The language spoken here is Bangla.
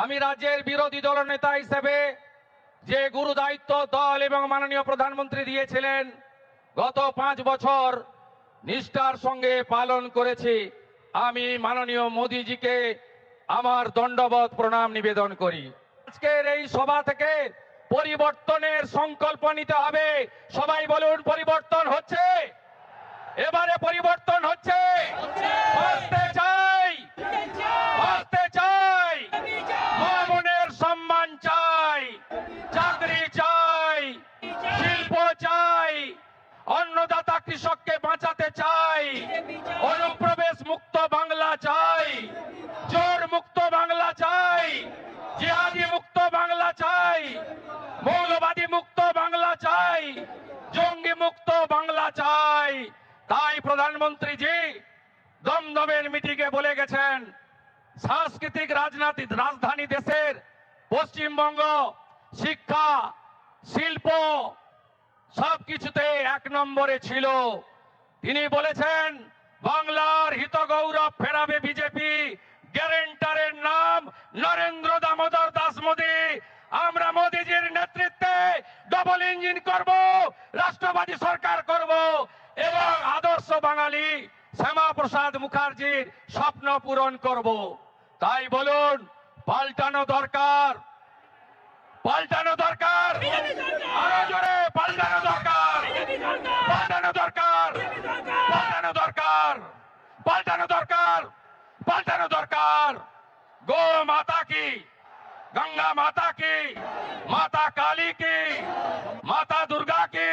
আমি রাজ্যের বিরোধী দলনেতা হিসেবে যে গুরু দায়িত্ব দল এবং মাননীয় প্রধানমন্ত্রী দিয়েছিলেন গত 5 বছর নিষ্ঠার সঙ্গে পালন করেছি। আমি মাননীয় মোদীজিকে আমার দণ্ডবত প্রণাম নিবেদন করি। আজকের এই সভা থেকে পরিবর্তনের সংকল্প নিতে হবে। সবাই বলুন, পরিবর্তন হচ্ছে, এবারে পরিবর্তন হচ্ছে। বাঁচতে চাই, বাঁচতে চাই, মা বোনের সম্মান চাই, চাকরি চাই, শিল্প চাই, অন্নদাতা কৃষককে বাঁচাতে চাই, অনুপ্রবেশ মুক্ত বাংলা চাই, চোর মুক্ত বাংলা চাই, জিহাদি মুক্ত বাংলা চাই, মৌলবাদী মুক্ত বাংলা চাই, জঙ্গি মুক্ত বাংলা চাই। তাই প্রধানমন্ত্রীজি দমদমের মিটিংয়ে বলে গেছেন, সাংস্কৃতিক রাজধানী দেশের পশ্চিমবঙ্গ শিক্ষা, শিল্প সবকিছুতে 1 নম্বরে ছিল। তিনি বলেছেন, বাংলার হিত গৌরব ফেরাবে বিজেপি, গ্যারেন্টারের নাম নরেন্দ্র দামোদর দাস মোদী। আমরা মোদীজির নেতৃত্বে ডবল ইঞ্জিন করব, রাষ্ট্রবাদী সরকার করব এবং আদর্শ বাঙালি শ্যামাপ্রসাদ মুখার্জির স্বপ্ন পূরণ করব। তাই বলুন, পাল্টানো দরকার, পাল্টানো দরকার, আরো জোরে পাল্টানো দরকার, পাল্টানো দরকার, পাল্টানো দরকার, পাল্টানো দরকার, পাল্টানো দরকার। গো মাতা কি, गंगा माता की, माता काली की, माता दुर्गा की